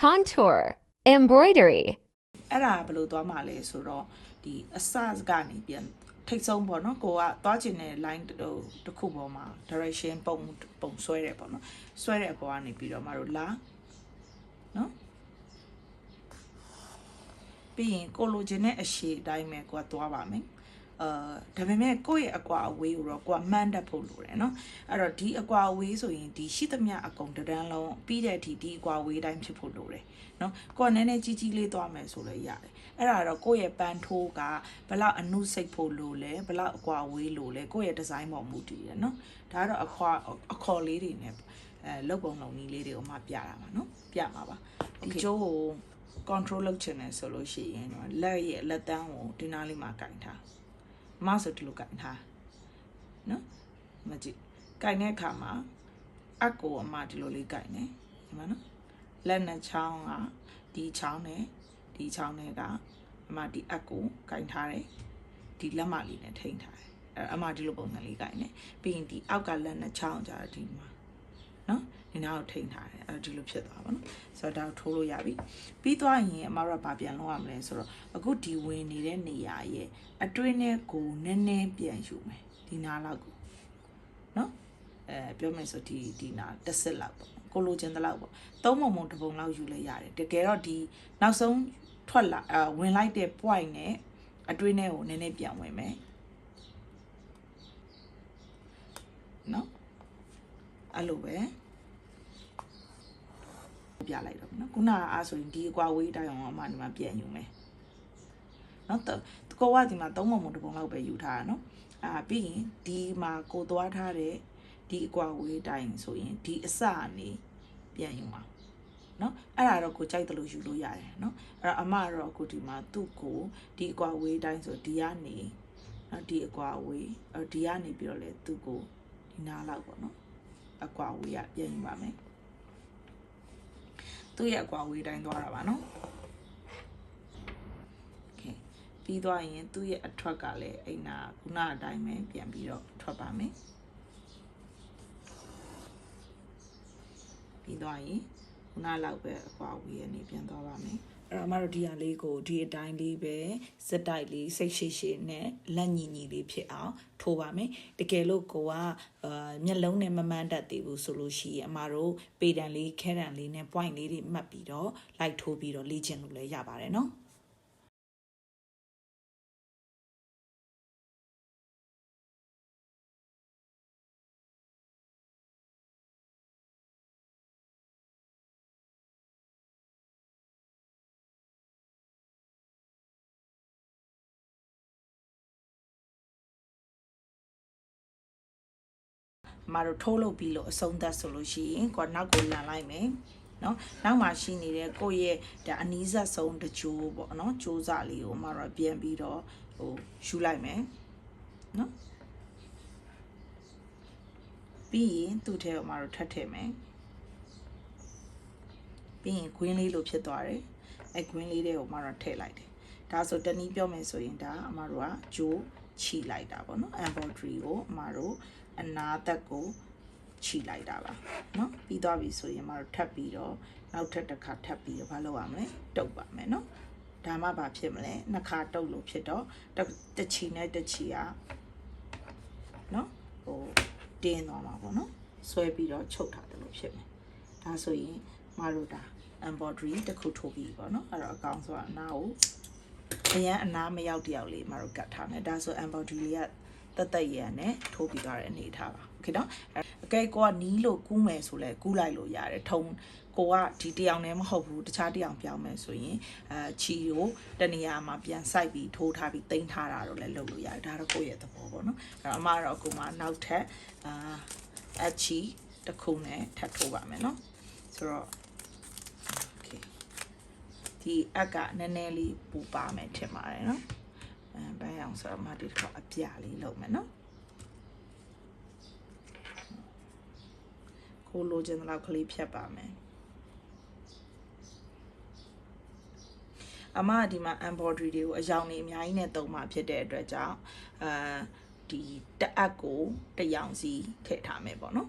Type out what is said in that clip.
contour, embroidery. အဲ့ဒါဘယ်လိုသွားမှာလဲဆိုတော့ဒီအစကနေပြန်ထိတ်ဆုံးပေါ့နော်ကိုကသွားချင်တဲ့ line တစ်ခုပေါ်မှာ direction ပုံဆွဲတယ်ပေါ့နော်ဆွဲတဲ့အပေါ်ကနေပြီးတော့မတို့လာနော်ပြီးရင်ကိုလိုချင်တဲ့အရှည်အတိုင်းပဲကိုကသွားပါမယ်ဒါပေမဲ့ကိုယ့်ရဲ့အကွာအဝေးကိုတော့ကိုကမှန်းတတ်ဖို့လိုတယ်နော်အဲ့တော့ဒီအကွာအဝေးဆိုရင်ဒီရှိသမျှအကုန်တန်းလုံးပြီးတဲ့အထိဒီအကွာအဝေးတိုင်းဖြစ်ဖို့လိုတယ်နော်ကိုကနည်းနည်းကြီးကြီးလေးသွားမယ်ဆိုလည်းရတယ်အဲ့ဒါတော့ကိုယ့်ရဲ့ပန်းထိုးကဘလောက်အနုစိတ်ဖို့လိုလဲဘလောက်အကွာအဝေးလိုလဲကိုယ့်ရဲ့ဒီဇိုင်းပေါ်မူတည်တယ်နော်ဒါကတော့အခေါ်လေးတွေနဲ့လုပ်ပုံလုံးနည်းလေးတွေကိုမှပြတာပါနော်ပြမှာပါဒီကျိုးကို control လုပ်ချင်တယ်ဆိုလို့ရှိရင်တော့လက်ရဲ့လက်တန်းကိုဒီနားလေးမှာကင်ထားမဆိုဒီလိုကင်ထားနော်မကြည့်ကင်တဲ့အခါမှာအကိုအမဒီလိုလေးကင်နေဒီမှာနော်လက်နှစ်ချောင်းကဒီချောင်းနဲ့ဒီချောင်းနဲ့ကအမဒီအကိုကင်ထားတယ်ဒီလက်မလေးနဲ့ထိန်းထားတယ်အမဒီလိုပုံစံလေးကင်နေပြီးရင်ဒီအောက်ကလက်နှစ်ချောင်းကြတော့ဒီမှာနော်ဒီနားကိုထိန်းထားတယ်အဲ့ဒီလိုဖြစ်သွားပါနော်ဆိုတော့ဒါထိုးလို့ရပြီပြီးသွားရင်အမတို့ကဘာပြန်လုပ်ရမလဲဆိုတော့အခုဒီဝင်နေတဲ့နေရာရဲ့အတွင်းနဲ့ကိုနည်းနည်းပြန်ယူမယ်ဒီနားလောက်ကိုနော်ပြောမယ်ဆိုဒီနားတစ်စစ်လောက်ပေါ့ကိုလိုချင်တဲ့လောက်ပေါ့သုံးပုံတစ်ပုံလောက်ယူလဲရတယ်တကယ်တော့ဒီနောက်ဆုံးထွက်လာဝင်လိုက်တဲ့ point နဲ့အတွင်းနဲ့ကိုနည်းနည်းပြန်ဝင်မယ်နော်အဲ့လိုပဲပြလိုက်တော့နော်ခုနကအားဆိုရင်ဒီအကွာဝေးတိုင်းအောင်အမှဒီမှာပြန်ယူမယ်နော်ကိုကဒီမှာသုံးပုံတစ်ပုံလောက်ပဲယူထားတာနော်ပြီးရင်ဒီမှာကိုသွားထားတဲ့ဒီအကွာဝေးတိုင်းဆိုရင်ဒီအစကနေပြန်ယူမှာနော်အဲ့ဒါတော့ကိုကြိုက်တယ်လို့ယူလို့ရတယ်နော်အဲ့တော့အမတော့ကိုဒီမှာသူ့ကိုဒီအကွာဝေးတိုင်းဆိုဒီကနေနော်ဒီအကွာဝေးဒီကနေပြီးတော့လေသူ့ကိုဒီနားလောက်ပေါ့နော်အကွာဝေးရပြန်ယူပါမယ်သူ့ရဲ့အကွာဝေးတိုင်းသွားတာပါနော်โอเคပြီးသွားရင်သူ့ရဲ့အထွက်ကလည်းအိမ်နာခုနအတိုင်းပဲပြန်ပြီးတော့ထွက်ပါမယ်ပြီးသွားရင်ခုနလောက်ပဲအကွာဝေးရနေပြန်သွားပါမယ်အဲ့တော့အမတို့ဒီဟာလေးကိုဒီအတိုင်းလေးပဲစက်တိုက်လေးစိတ်ရှိရှိနဲ့လက်ညီညီလေးဖြစ်အောင်ထိုးပါမယ်တကယ်လို့ကိုကမျက်လုံးနဲ့မမှန်းတတ်သေးဘူးဆိုလို့ရှိရင်အမတို့ပေတံလေးခဲတံလေးနဲ့ point လေးတွေမှတ်ပြီးတော့လိုက်ထိုးပြီးတော့လေ့ကျင့်လို့လည်းရပါတယ်နော်မတို့ထိုးလို့ပြီးလို့အဆုံးသတ်ဆိုလို့ရှိရင်ကိုနောက်ကိုလန်လိုက်မယ်နော်နောက်မှာရှိနေတဲ့ကိုယ့်ရဲ့ဒါအနီးစပ်ဆုံးတကြိုးပေါ့နော်ကြိုးစားလေးကိုမတို့ပြန်ပြီးတော့ယူလိုက်မယ်နော်ပြီးရင်သူ့ထဲကိုမတို့ထပ်ထည့်မယ်ပြီးရင် green လေးလိုဖြစ်သွားတယ်အဲ green လေးတွေကိုမတို့ထည့်လိုက်တယ်ဒါဆိုတနည်းပြောမယ်ဆိုရင်ဒါအမတို့ကကြိုးချီလိုက်တာပေါ့နော် embroidery ကိုအမတို့အနာသက်ကိုချီလိုက်တာပါเนาะပြီးသွားပြီဆိုရင်မတို့ထပ်ပြီးတော့နောက်ထပ်တစ်ခါထပ်ပြီးတော့ဘာလုပ်ရမလဲတုပ်ပါမယ်เนาะဒါမှဘာဖြစ်မလဲနှစ်ခါတုပ်လို့ဖြစ်တော့တစ်ချီနဲ့တစ်ချီကเนาะတင်းသွားမှာပေါ့เนาะဆွဲပြီးတော့ချုပ်ထားတယ်လို့ဖြစ်မယ်ဒါဆိုရင်မတို့ဒါ embroidery တစ်ခုထိုးပြီးပေါ့เนาะအဲ့တော့အကောင်းဆုံးအနာကိုအရင်အနာမရောက်တယောက်လေးမတို့ကတ်ထားမယ်ဒါဆို embroidery လေးကတက်ရန်နဲ့ထိုးပြီးသွားတဲ့အနေထားပါโอเคเนาะအကဲကိုကနီးလို့ကူးမယ်ဆိုလဲကူးလိုက်လို့ရတယ်ထုံကိုကဒီတယောက်နဲ့မဟုတ်ဘူးတခြားတယောက်ပြောင်းမယ်ဆိုရင်ချီကိုတနေရာမှာပြန်စိုက်ပြီးထိုးထားပြီးတင်ထားတာတော့လည်းလုပ်လို့ရတယ်ဒါတော့ကိုယ့်ရဲ့သဘောပေါ့နော်အဲ့တော့အမတော့ကိုမနောက်ထပ်အချီတစ်ခုနဲ့ထပ်ထိုးပါမယ်နော်ဆိုတော့โอเคဒီအကနည်းနည်းလေးပူပါမယ်ထင်ပါတယ်နော်ဘယ်အောင်ဆိုတော့မဒီတော့အပြလေးလုပ်မယ်နော်ကိုလိုချင်တဲ့လောက်ကလေးဖြတ်ပါမယ်အမဒီမှာ embroidery တွေကိုအယောင်နေအများကြီးနဲ့တုံးမှာဖြစ်တဲ့အတွက်ကြောင့်ဒီတအပ်ကိုတရောင်စီထည့်ထားမယ်ပေါ့နော်